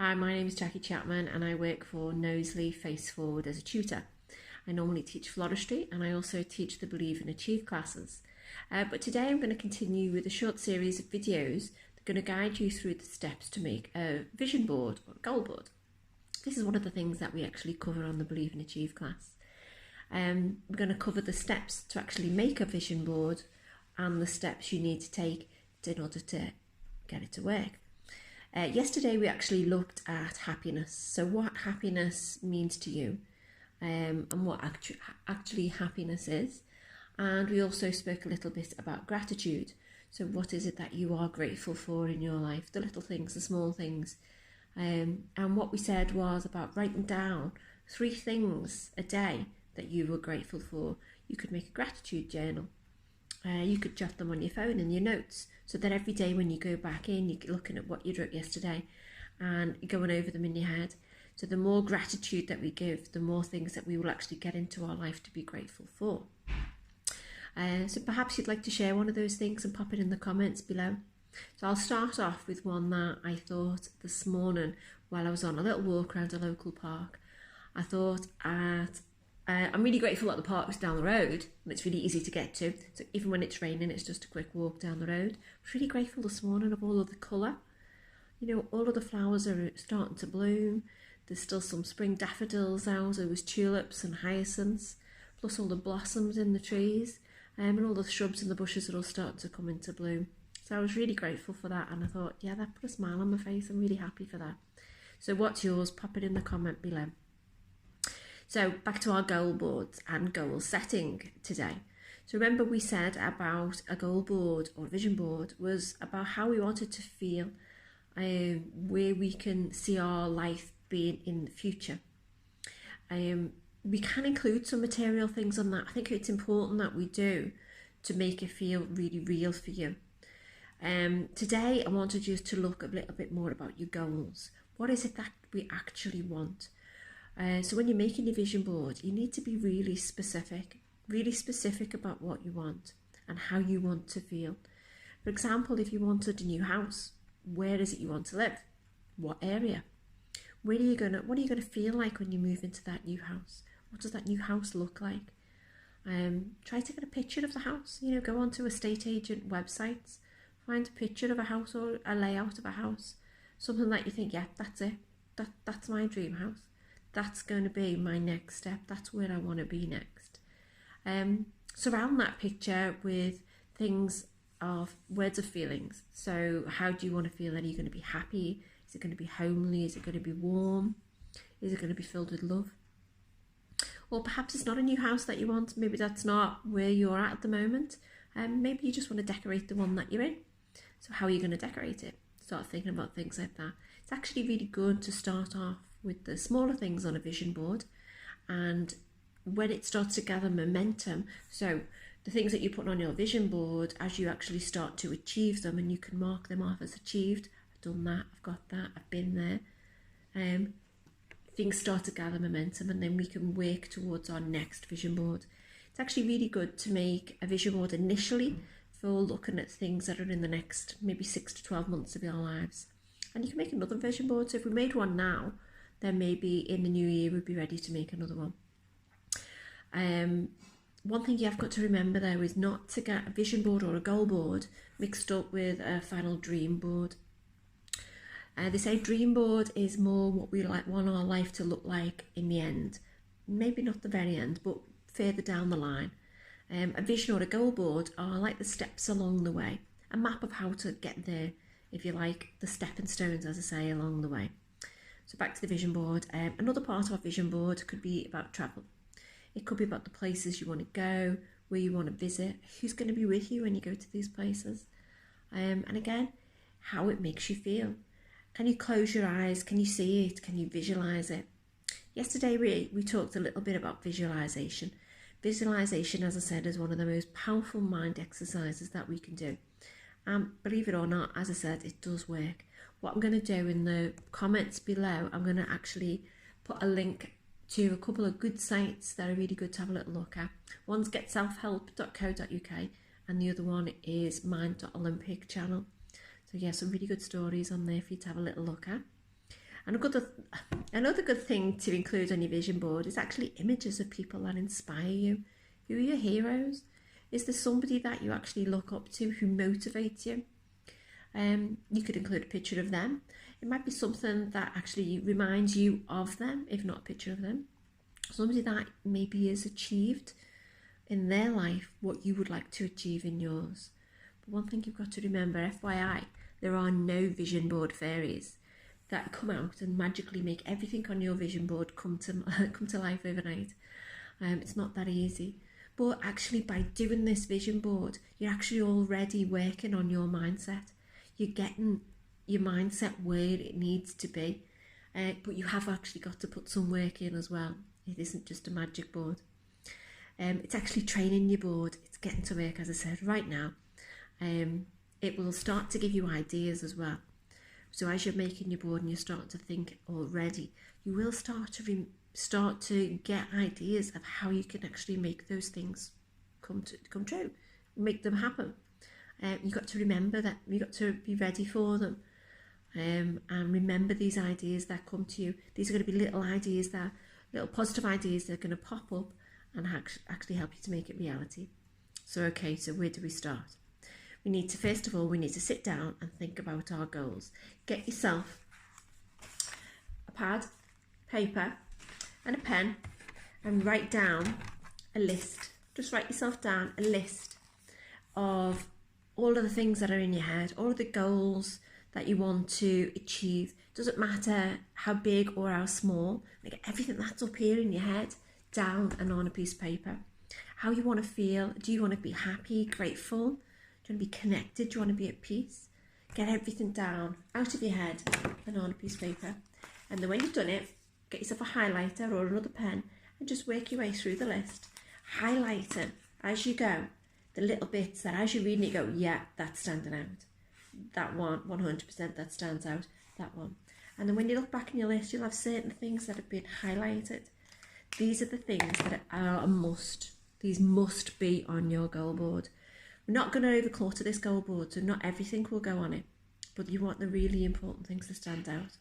Hi, my name is Jackie Chapman and I work for Knowsley Face Forward as a tutor. I normally teach floristry and I also teach the Believe and Achieve classes. But today I'm going to continue with a short series of videos that are going to guide you through the steps to make a vision board or a goal board. This is one of the things that we actually cover on the Believe and Achieve class. We're going to cover the steps to actually make a vision board and the steps you need to take in order to get it to work. Yesterday we actually looked at happiness, so what happiness means to you and what actually happiness is, and we also spoke a little bit about gratitude. So what is it that you are grateful for in your life, the little things, the small things, and what we said was about writing down 3 things a day that you were grateful for. You could make a gratitude journal. You could jot them on your phone in your notes so that every day when you go back in, you're looking at what you wrote yesterday and you're going over them in your head. So the more gratitude that we give, the more things that we will actually get into our life to be grateful for. So perhaps you'd like to share one of those things and pop it in the comments below. So I'll start off with one that I thought this morning while I was on a little walk around a local park. I thought I'm really grateful that the park is down the road and it's really easy to get to. So even when it's raining, it's just a quick walk down the road. I was really grateful this morning of all of the colour. You know, all of the flowers are starting to bloom. There's still some spring daffodils out. There was tulips and hyacinths, plus all the blossoms in the trees, and all the shrubs and the bushes are all starting to come into bloom. So I was really grateful for that, and I thought, yeah, that put a smile on my face. I'm really happy for that. So what's yours? Pop it in the comment below. So back to our goal boards and goal setting today. So remember we said about a goal board or vision board was about how we wanted to feel, where we can see our life being in the future. We can include some material things on that. I think it's important that we do to make it feel really real for you. Today I wanted you to look a little bit more about your goals. What is it that we actually want? So when you're making your vision board, you need to be really specific about what you want and how you want to feel. For example, if you wanted a new house, where is it you want to live? What area? What are you gonna feel like when you move into that new house? What does that new house look like? Try to get a picture of the house. You know, go onto estate agent websites, find a picture of a house or a layout of a house, something that you think, yeah, that's it. That's my dream house. That's going to be my next step. That's where I want to be next. Surround that picture with things of words of feelings. So how do you want to feel? Are you going to be happy? Is it going to be homely? Is it going to be warm? Is it going to be filled with love? Or perhaps it's not a new house that you want. Maybe that's not where you're at the moment. Maybe you just want to decorate the one that you're in. So how are you going to decorate it? Start thinking about things like that. It's actually really good to start off with the smaller things on a vision board, and when it starts to gather momentum, so the things that you put on your vision board, as you actually start to achieve them and you can mark them off as achieved, I've done that, I've got that, I've been there, things start to gather momentum and then we can work towards our next vision board. It's actually really good to make a vision board initially for looking at things that are in the next maybe 6 to 12 months of your lives, and you can make another vision board. So if we made one now, then maybe in the new year we'd be ready to make another one. One thing you have got to remember though is not to get a vision board or a goal board mixed up with a final dream board. They say dream board is more what we want our life to look like in the end. Maybe not the very end, but further down the line. A vision or a goal board are like the steps along the way, a map of how to get there, if you like, the stepping stones, as I say, along the way. So back to the vision board. Another part of our vision board could be about travel. It could be about the places you want to go, where you want to visit, who's going to be with you when you go to these places. And again, how it makes you feel. Can you close your eyes? Can you see it? Can you visualize it? Yesterday we talked a little bit about visualization. Visualization, as I said, is one of the most powerful mind exercises that we can do. Believe it or not, as I said, it does work. What I'm going to do in the comments below, I'm going to actually put a link to a couple of good sites that are really good to have a little look at. One's getselfhelp.co.uk and the other one is mind.olympic channel. So yeah, some really good stories on there for you to have a little look at. And another good thing to include on your vision board is actually images of people that inspire you. Who are your heroes? Is there somebody that you actually look up to who motivates you? You could include a picture of them. It might be something that actually reminds you of them, if not a picture of them. Somebody that maybe has achieved in their life what you would like to achieve in yours. But one thing you've got to remember, FYI, there are no vision board fairies that come out and magically make everything on your vision board come to life overnight. It's not that easy. But actually, by doing this vision board, you're actually already working on your mindset. You're getting your mindset where it needs to be. But you have actually got to put some work in as well. It isn't just a magic board. It's actually training your board. It's getting to work, as I said, right now. It will start to give you ideas as well. So as you're making your board and you start to think already, you will start to get ideas of how you can actually make those things come true, make them happen. You've got to remember that you've got to be ready for them, and remember these ideas that come to you. These are going to be little positive ideas that are going to pop up and actually help you to make it reality. So okay, so where do we start? We need to, first of all, we need to sit down and think about our goals. Get yourself a pad, paper and a pen and write down a list. Just write yourself down a list of all of the things that are in your head, all of the goals that you want to achieve. Doesn't matter how big or how small, like everything that's up here in your head, down and on a piece of paper. How you want to feel. Do you want to be happy, grateful? Do you want to be connected? Do you want to be at peace? Get everything down, out of your head and on a piece of paper. And then when you've done it, get yourself a highlighter or another pen and just work your way through the list. Highlighting as you go, the little bits that as you're reading it, you go, yeah, that's standing out. That one, 100% that stands out, that one. And then when you look back in your list, you'll have certain things that have been highlighted. These are the things that are a must. These must be on your goal board. We're not going to overclutter this goal board, so not everything will go on it, but you want the really important things to stand out.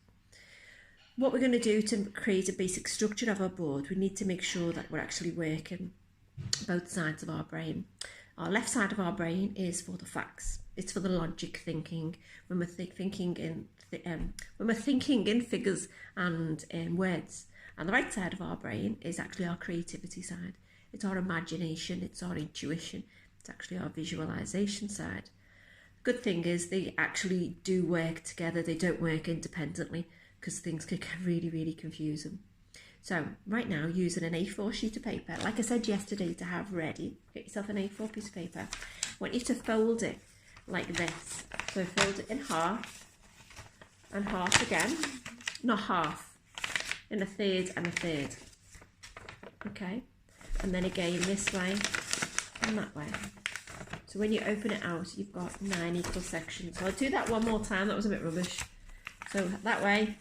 What we're going to do to create a basic structure of our board, we need to make sure that we're actually working both sides of our brain. Our left side of our brain is for the facts. It's for the logic thinking. When we're thinking in figures and in words. And the right side of our brain is actually our creativity side. It's our imagination. It's our intuition. It's actually our visualization side. The good thing is they actually do work together. They don't work independently because things can get really, really confusing. So right now, using an A4 sheet of paper, like I said yesterday, to have ready, get yourself an A4 piece of paper. I want you to fold it like this. So fold it in half and half again, not half, in a third and a third. Okay, and then again this way and that way. So when you open it out, you've got 9 equal sections. So I'll do that one more time. That was a bit rubbish. So that way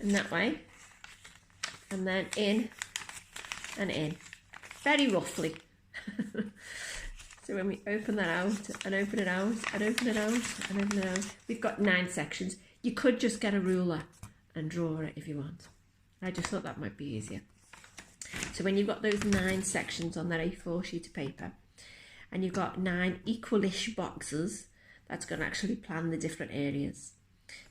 and that way. And then in and in, very roughly. So when we open that out and open it out and open it out and open it out, we've got 9 sections. You could just get a ruler and draw it if you want. I just thought that might be easier. So when you've got those 9 sections on that A4 sheet of paper, and you've got 9 equalish boxes, that's going to actually plan the different areas.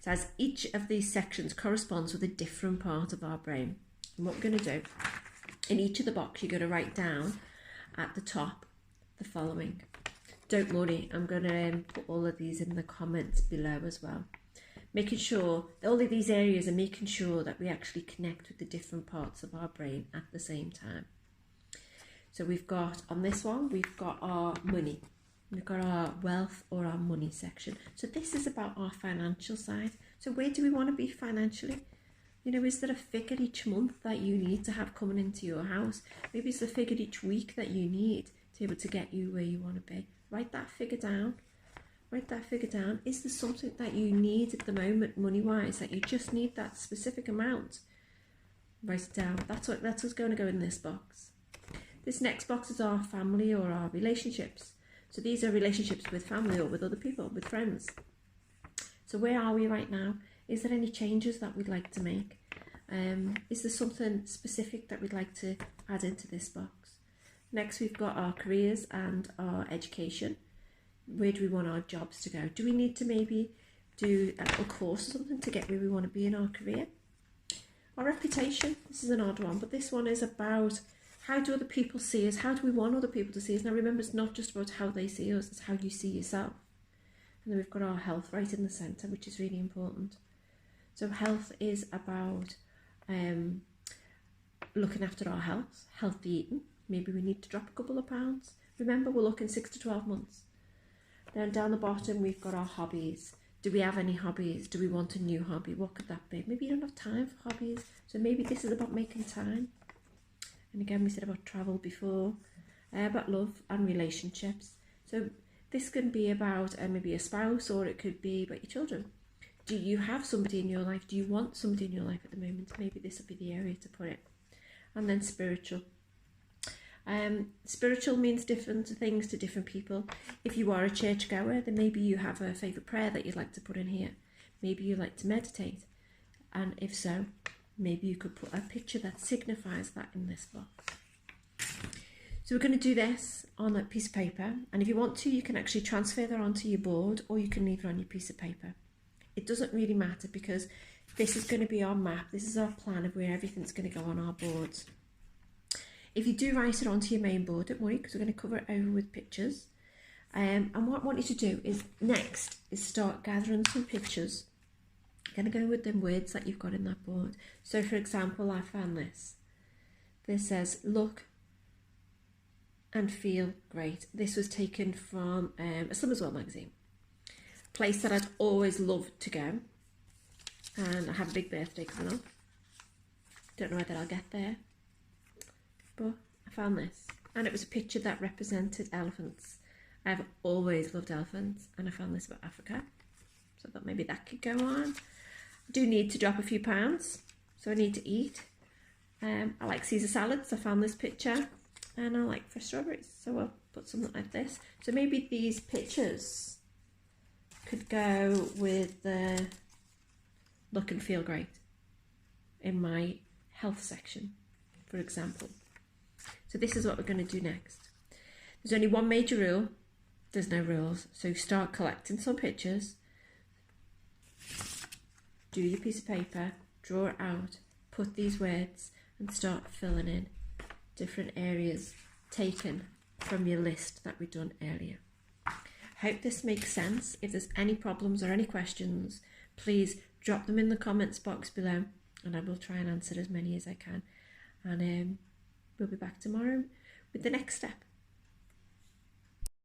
So as each of these sections corresponds with a different part of our brain. And what we're going to do, in each of the boxes, you're going to write down at the top the following. Don't worry, I'm going to put all of these in the comments below as well. Making sure that all of these areas are making sure that we actually connect with the different parts of our brain at the same time. So we've got, on this one, we've got our money. We've got our wealth or our money section. So this is about our financial side. So where do we want to be financially? You know, is there a figure each month that you need to have coming into your house? Maybe it's the figure each week that you need to be able to get you where you want to be. Write that figure down. Write that figure down. Is there something that you need at the moment, money-wise, that you just need that specific amount? Write it down. That's what's going to go in this box. This next box is our family or our relationships. So these are relationships with family or with other people, with friends. So where are we right now? Is there any changes that we'd like to make? Is there something specific that we'd like to add into this box? Next, we've got our careers and our education. Where do we want our jobs to go? Do we need to maybe do a little course or something to get where we want to be in our career? Our reputation, this is an odd one, but this one is about how do other people see us? How do we want other people to see us? Now remember, it's not just about how they see us, it's how you see yourself. And then we've got our health right in the centre, which is really important. So health is about looking after our health, healthy eating. Maybe we need to drop a couple of pounds. Remember, we're looking 6 to 12 months. Then down the bottom, we've got our hobbies. Do we have any hobbies? Do we want a new hobby? What could that be? Maybe you don't have time for hobbies. So maybe this is about making time. And again, we said about travel before, about love and relationships. So this can be about maybe a spouse, or it could be about your children. Do you have somebody in your life? Do you want somebody in your life at the moment? Maybe this will be the area to put it. And then spiritual. Spiritual means different things to different people. If you are a churchgoer, then maybe you have a favourite prayer that you'd like to put in here. Maybe you like to meditate. And if so, maybe you could put a picture that signifies that in this box. So we're going to do this on a piece of paper. And if you want to, you can actually transfer that onto your board, or you can leave it on your piece of paper. It doesn't really matter, because this is going to be our map. This is our plan of where everything's going to go on our boards. If you do write it onto your main board, don't worry, because we're going to cover it over with pictures. And what I want you to do is next is start gathering some pictures. You're going to go with them words that you've got in that board. So for example, I found this. This says, look and feel great. This was taken from a Summer's World magazine. Place that I'd always loved to go. And I have a big birthday coming up. Don't know whether I'll get there. But I found this. And it was a picture that represented elephants. I've always loved elephants. And I found this about Africa. So I thought maybe that could go on. I do need to drop a few pounds. So I need to eat. I like Caesar salads. I found this picture. And I like fresh strawberries. So I'll put something like this. So maybe these pictures could go with the look and feel great in my health section, for example. So this is what we're going to do next. There's only one major rule. There's no rules. So start collecting some pictures. Do your piece of paper, draw it out, put these words, and start filling in different areas taken from your list that we've done earlier. Hope this makes sense. If there's any problems or any questions, please drop them in the comments box below, and I will try and answer as many as I can. And we'll be back tomorrow with the next step.